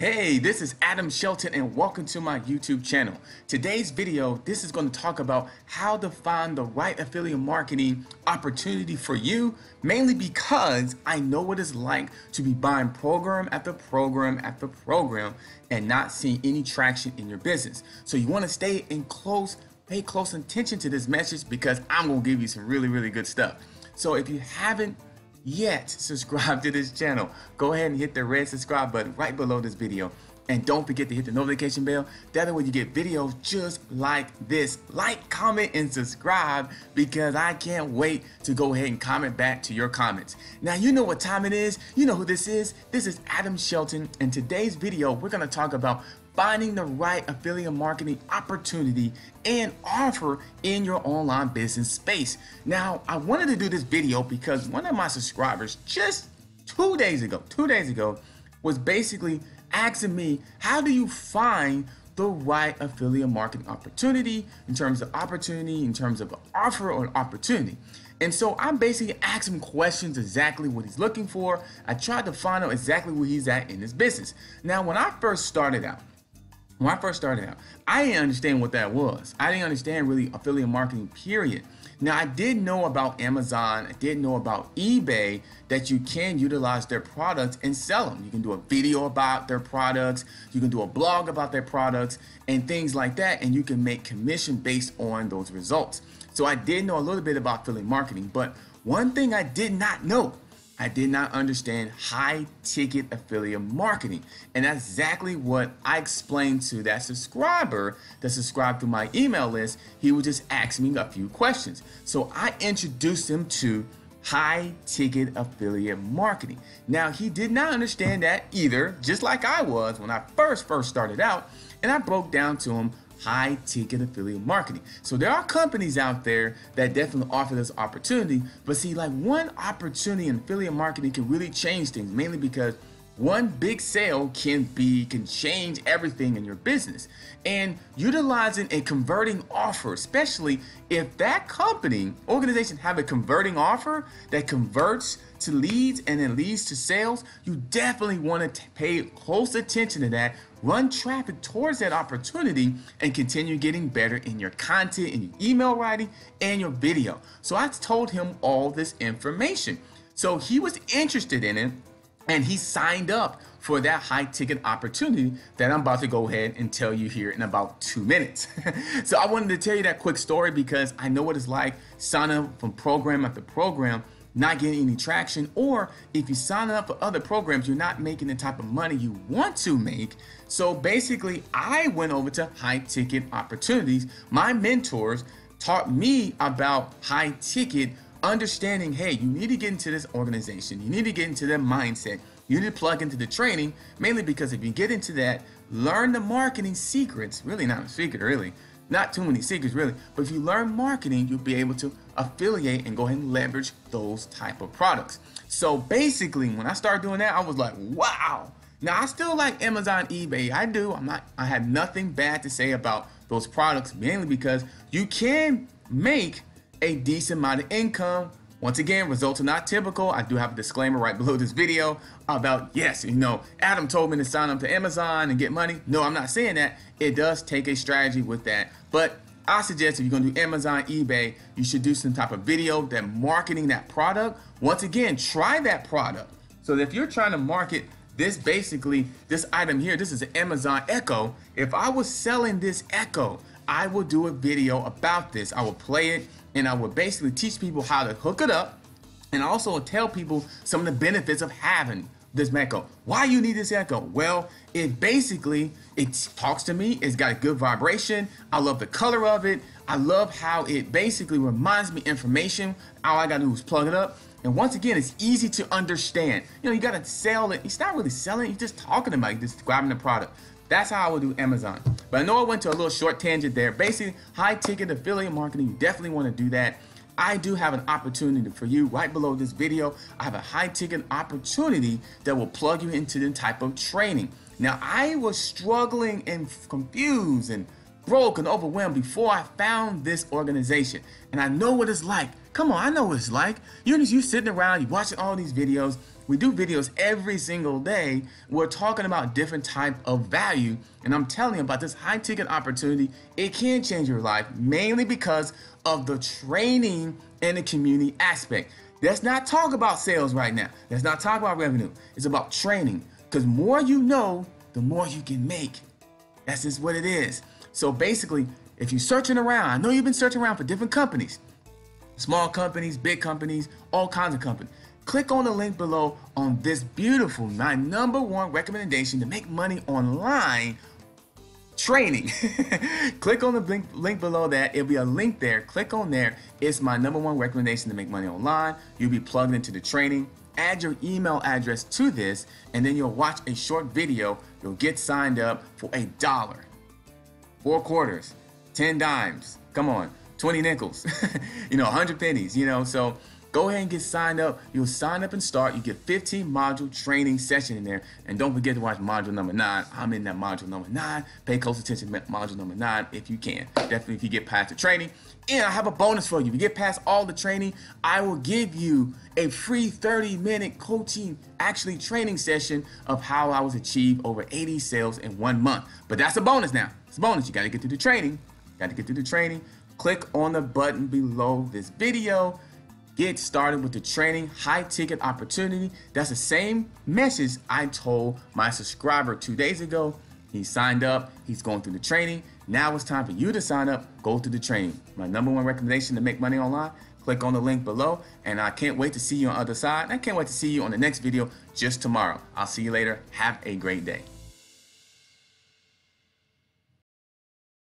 Hey, this is Adam Shelton and welcome to my YouTube channel. Today's video, this is going to talk about how to find the right affiliate marketing opportunity for you, mainly because I know what it's like to be buying program after program after program and not seeing any traction in your business. So you want to pay close attention to this message because I'm going to give you some really good stuff. So if you haven't yet subscribe to this channel, go ahead and hit the red subscribe button right below this video, and don't forget to hit the notification bell. That way you get videos just like this. Like, comment, and subscribe because I can't wait to go ahead and comment back to your comments. Now you know what time it is. You know who this is. This is Adam Shelton, and today's video we're going to talk about finding the right affiliate marketing opportunity and offer in your online business space. Now, I wanted to do this video because one of my subscribers just 2 days ago was basically asking me, how do you find the right affiliate marketing opportunity in terms of offer or opportunity? And so I'm basically asking him questions exactly what he's looking for. I tried to find out exactly where he's at in his business. Now, when I first started out, I didn't understand what that was. I didn't understand really affiliate marketing, period. Now, I did know about Amazon. I did know about eBay, that you can utilize their products and sell them. You can do a video about their products. You can do a blog about their products and things like that. And you can make commission based on those results. So I did know a little bit about affiliate marketing, but one thing I did not know, I did not understand high ticket affiliate marketing. And that's exactly what I explained to that subscriber that subscribed to my email list. He would just ask me a few questions. So I introduced him to high ticket affiliate marketing. Now, he did not understand that either, just like I was when I first started out. And I broke down to him high ticket affiliate marketing. So there are companies out there that definitely offer this opportunity, but see, like, one opportunity in affiliate marketing can really change things, mainly because one big sale can change everything in your business. And utilizing a converting offer, especially if that organization have a converting offer that converts to leads and then leads to sales, you definitely want to pay close attention to that, run traffic towards that opportunity, and continue getting better in your content, in your email writing, and your video. So I told him all this information. So he was interested in it, and he signed up for that high ticket opportunity that I'm about to go ahead and tell you here in about 2 minutes. So I wanted to tell you that quick story because I know what it's like signing up from program after program, not getting any traction, or if you sign up for other programs, you're not making the type of money you want to make. So basically, I went over to high ticket opportunities. My mentors taught me about high ticket, understanding, hey, you need to get into this organization. You need to get into their mindset. You need to plug into the training, mainly because if you get into that, learn the marketing secrets, really not a secret, really. Not too many secrets, really. But if you learn marketing, you'll be able to affiliate and go ahead and leverage those type of products. So basically, when I started doing that, I was like, wow. Now, I still like Amazon, eBay. I do. I have nothing bad to say about those products, mainly because you can make a decent amount of income. Once again, results are not typical. I do have a disclaimer right below this video about, yes, Adam told me to sign up to Amazon and get money. No, I'm not saying that. It does take a strategy with that. But I suggest if you're going to do Amazon, eBay, you should do some type of video that marketing that product. Once again, try that product. So if you're trying to market this item here, this is an Amazon Echo. If I was selling this Echo, I will do a video about this. I will play it, and I will basically teach people how to hook it up, and also tell people some of the benefits of having this Echo. Why you need this Echo? Well, it talks to me. It's got a good vibration. I love the color of it. I love how it basically reminds me information. All I gotta do is plug it up. And once again, it's easy to understand. You gotta sell it. It's not really selling it. You're just talking about it, just grabbing the product. That's how I would do Amazon. But I know I went to a little short tangent there. Basically, high ticket affiliate marketing, you definitely want to do that. I do have an opportunity for you right below this video. I have a high ticket opportunity that will plug you into the type of training. Now, I was struggling and confused and broke and overwhelmed before I found this organization. And I know what it's like. Come on, I know what it's like. You sitting around, you're watching all these videos, We do videos every single day. We're talking about different type of value, and I'm telling you about this high ticket opportunity. It can change your life, mainly because of the training and the community aspect. Let's not talk about sales right now. Let's not talk about revenue. It's about training, because more you know, the more you can make. That's just what it is. So basically, if you're searching around, I know you've been searching around for different companies, small companies, big companies, all kinds of companies. Click on the link below on this beautiful, my #1 recommendation to make money online training. Click on the link below that. It'll be a link there. Click on there. It's my #1 recommendation to make money online. You'll be plugged into the training. Add your email address to this, and then you'll watch a short video. You'll get signed up for $1, 4 quarters, 10 dimes. Come on, 20 nickels, 100 pennies, so go ahead and get signed up. You'll sign up and start. You get 15 module training session in there. And don't forget to watch module number 9. I'm in that module number 9. Pay close attention to module number 9 if you can. Definitely if you get past the training. And I have a bonus for you. If you get past all the training, I will give you a free 30-minute coaching, training session of how I was achieve over 80 sales in 1 month. But that's a bonus now. It's a bonus. You got to get through the training. Click on the button below this video. Get started with the training, high ticket opportunity. That's the same message I told my subscriber 2 days ago. He signed up, he's going through the training. Now it's time for you to sign up, go through the training. My #1 recommendation to make money online, click on the link below, and I can't wait to see you on the other side. I can't wait to see you on the next video just tomorrow. I'll see you later. Have a great day.